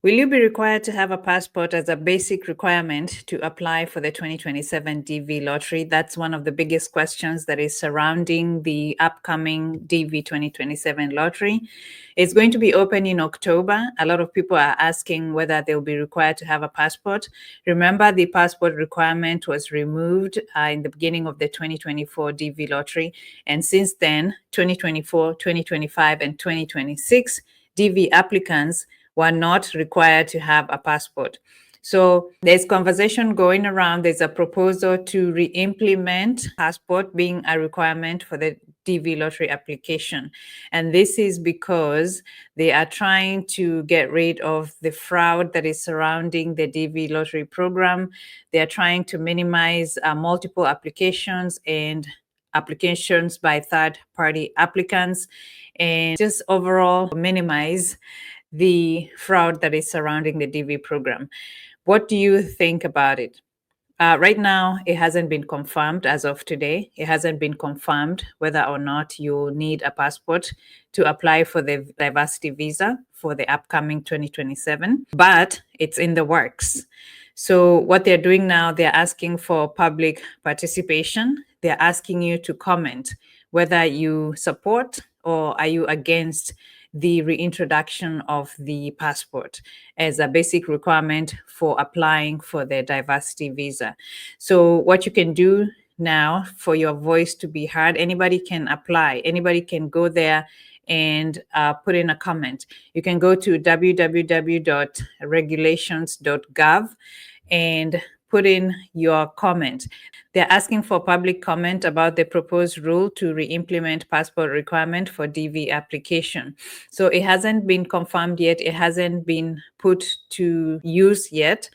Will you be required to have a passport as a basic requirement to apply for the 2027 DV lottery? That's one of the biggest questions that is surrounding the upcoming DV 2027 lottery. It's going to be open in October. A lot of people are asking whether they'll be required to have a passport. Remember, the passport requirement was removed in the beginning of the 2024 DV lottery. And since then, 2024, 2025, and 2026 DV applicants were not required to have a passport. So there's conversation going around. There's a proposal to re-implement passport being a requirement for the DV lottery application. And this is because they are trying to get rid of the fraud that is surrounding the DV lottery program. They are trying to minimize multiple applications and applications by third-party applicants, and just overall minimize the fraud that is surrounding the DV program. What do you think about it? Right now, it hasn't been confirmed as of today. It hasn't been confirmed whether or not you need a passport to apply for the diversity visa for the upcoming 2027, but it's in the works. So what they're doing now, they're asking for public participation. They're asking you to comment whether you support or are you against the reintroduction of the passport as a basic requirement for applying for the diversity visa. So what you can do now for your voice to be heard, anybody can apply, anybody can go there and put in a comment. You can go to www.regulations.gov and put in your comment. They're asking for public comment about the proposed rule to re-implement passport requirement for DV application. So it hasn't been confirmed yet. It hasn't been put to use yet.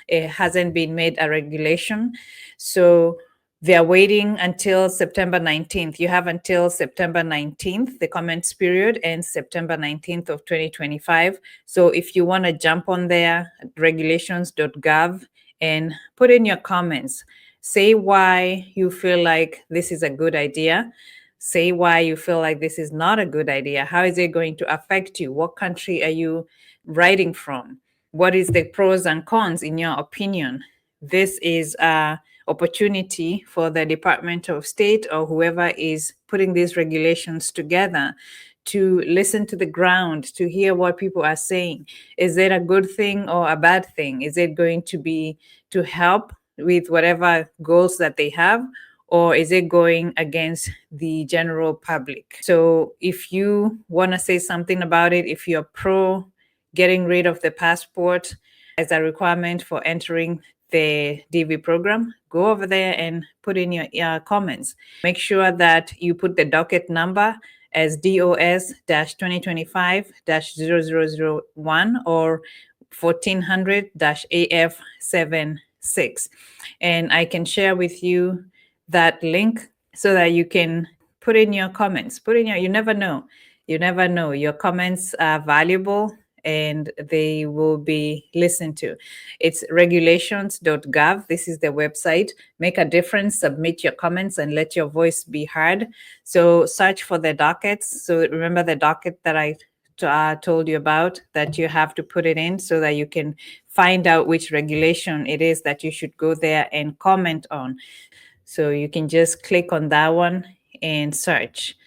It hasn't been made a regulation. So they're waiting until September 19th. You have until September 19th. The comments period ends September 19th of 2025. So if you want to jump on there, regulations.gov, and put in your comments. Say why you feel like this is a good idea. Say why you feel like this is not a good idea. How is it going to affect you? What country are you writing from? What is the pros and cons in your opinion? This is a opportunity for the Department of State or whoever is putting these regulations together to listen to the ground, to hear what people are saying. Is it a good thing or a bad thing? Is it going to be to help with whatever goals that they have, or is it going against the general public? So if you want to say something about it, if you're pro getting rid of the passport as a requirement for entering the DV program, go over there and put in your comments. Make sure that you put the docket number as DOS-2025-0001 or 1400-AF76. And I can share with you that link so that you can put in your comments. You never know. You never know. Your comments are valuable and they will be listened to. It's regulations.gov. This is the website. Make a difference, submit your comments, and let your voice be heard. So search for the dockets. So remember the docket that I told you about, that you have to put it in so that you can find out which regulation it is that you should go there and comment on. So you can just click on that one and search.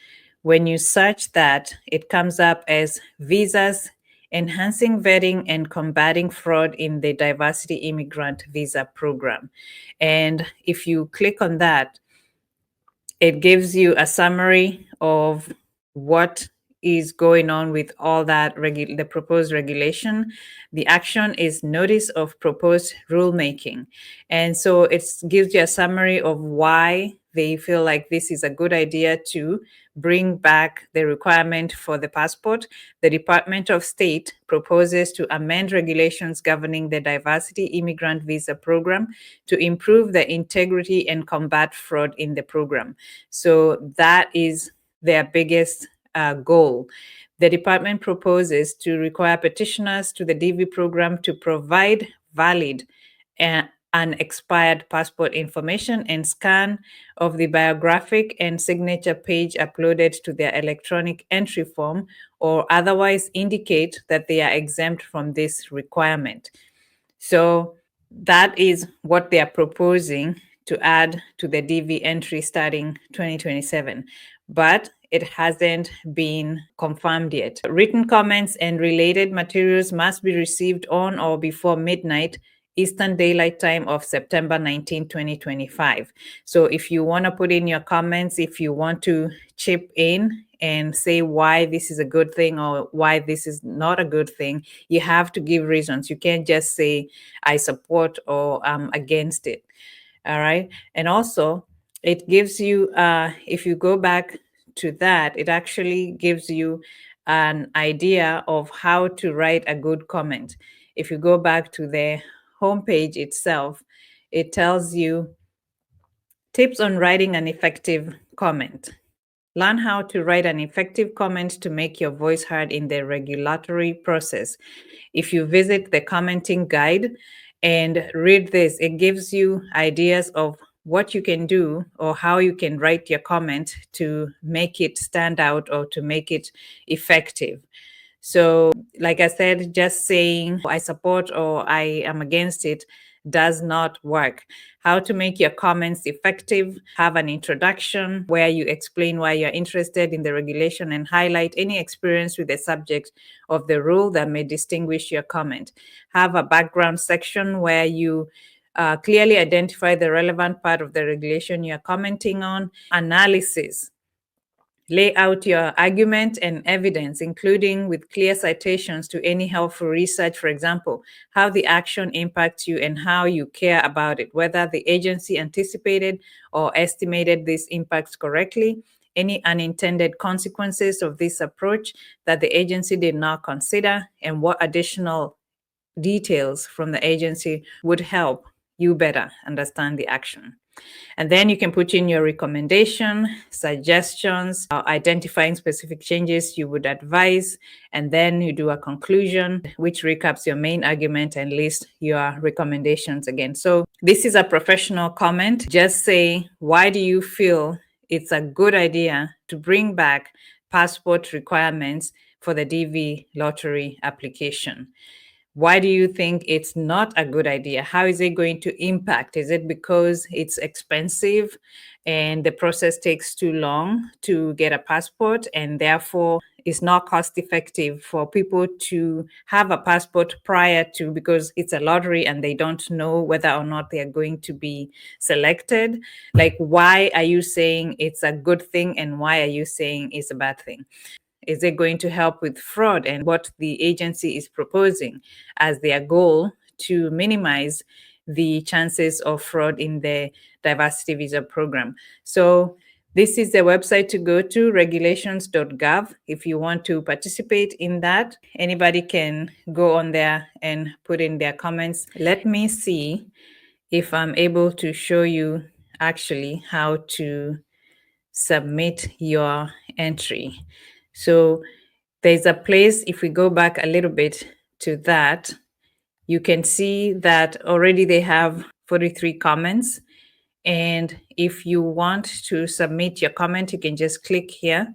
When you search that, it comes up as visas, enhancing vetting and combating fraud in the diversity immigrant visa program. And if you click on that, it gives you a summary of what is going on with all that the proposed regulation. The action is notice of proposed rulemaking. And so it gives you a summary of why they feel like this is a good idea to bring back the requirement for the passport. The Department of State proposes to amend regulations governing the diversity immigrant visa program to improve the integrity and combat fraud in the program. So that is their biggest goal. The department proposes to require petitioners to the DV program to provide valid unexpired passport information and scan of the biographic and signature page uploaded to their electronic entry form, or otherwise indicate that they are exempt from this requirement. So that is what they are proposing to add to the DV entry starting 2027. But it hasn't been confirmed yet. Written comments and related materials must be received on or before midnight Eastern Daylight Time of September 19, 2025. So if you want to put in your comments, if you want to chip in and say why this is a good thing or why this is not a good thing, you have to give reasons. You can't just say, I support or I'm against it. All right. And also, it gives you, if you go back to that, it actually gives you an idea of how to write a good comment. If you go back to the homepage itself, it tells you tips on writing an effective comment. Learn how to write an effective comment to make your voice heard in the regulatory process. If you visit the commenting guide and read this, it gives you ideas of what you can do or how you can write your comment to make it stand out or to make it effective. So, like I said, just saying I support or I am against it does not work. How to make your comments effective: have an introduction where you explain why you're interested in the regulation and highlight any experience with the subject of the rule that may distinguish your comment. Have a background section where you clearly identify the relevant part of the regulation you're commenting on. Analysis: lay out your argument and evidence, including with clear citations to any helpful research, for example, how the action impacts you and how you care about it, whether the agency anticipated or estimated these impacts correctly, any unintended consequences of this approach that the agency did not consider, and what additional details from the agency would help you better understand the action. And then you can put in your recommendation, suggestions, identifying specific changes you would advise, and then you do a conclusion, which recaps your main argument and lists your recommendations again. So this is a professional comment. Just say, why do you feel it's a good idea to bring back passport requirements for the DV lottery application? Why do you think it's not a good idea? How is it going to impact? Is it because it's expensive and the process takes too long to get a passport, and therefore it's not cost effective for people to have a passport prior to, because it's a lottery and they don't know whether or not they are going to be selected? Like, why are you saying it's a good thing and why are you saying it's a bad thing? Is it going to help with fraud and what the agency is proposing as their goal to minimize the chances of fraud in the diversity visa program? So this is the website to go to, regulations.gov. If you want to participate in that, anybody can go on there and put in their comments. Let me see if I'm able to show you actually how to submit your entry. So there's a place, if we go back a little bit to that, you can see that already they have 43 comments. And if you want to submit your comment, you can just click here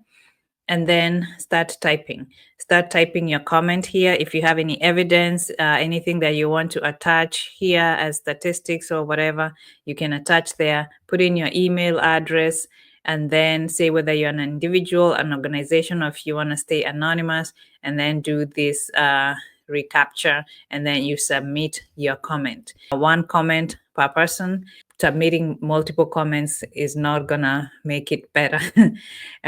and then start typing. Start typing your comment here. If you have any evidence, anything that you want to attach here as statistics or whatever, you can attach there. Put in your email address and then say whether you're an individual, an organization, or if you want to stay anonymous, and then do this recapture, and then you submit your comment. One comment per person. Submitting multiple comments is not gonna make it better. All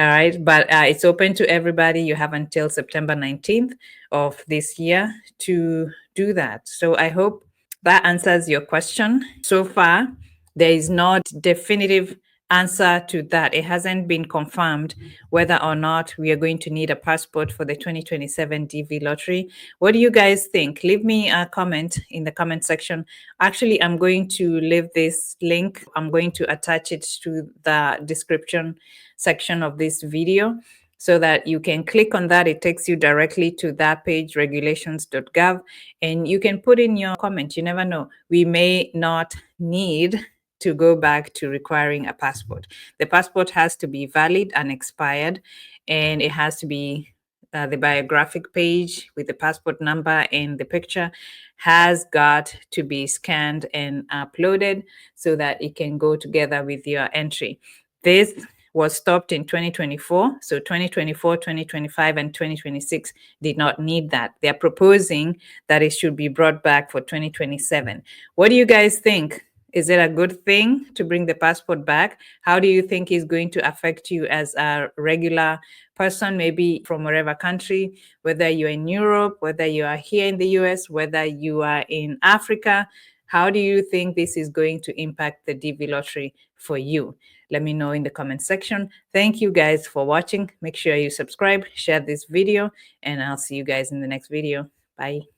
right, but it's open to everybody. You have until September 19th of this year to do that. So I hope that answers your question. So far, there is not definitive answer to that. It hasn't been confirmed whether or not we are going to need a passport for the 2027 DV lottery. What do you guys think? Leave me a comment in the comment section. Actually, I'm going to leave this link. I'm going to attach it to the description section of this video. so that you can click on that. It takes you directly to that page, regulations.gov, and you can put in your comment. You never know. We may not need to go back to requiring a passport. The passport has to be valid and expired, and it has to be the biographic page with the passport number and the picture has got to be scanned and uploaded so that it can go together with your entry. This was stopped in 2024. So 2024, 2025, and 2026 did not need that. They're proposing that it should be brought back for 2027. What do you guys think? Is it a good thing to bring the passport back? How do you think it's going to affect you as a regular person, maybe from wherever country, whether you're in Europe, whether you are here in the US, whether you are in Africa? How do you think this is going to impact the DV lottery for you? Let me know in the comment section. Thank you guys for watching. Make sure you subscribe, share this video, and I'll see you guys in the next video. Bye.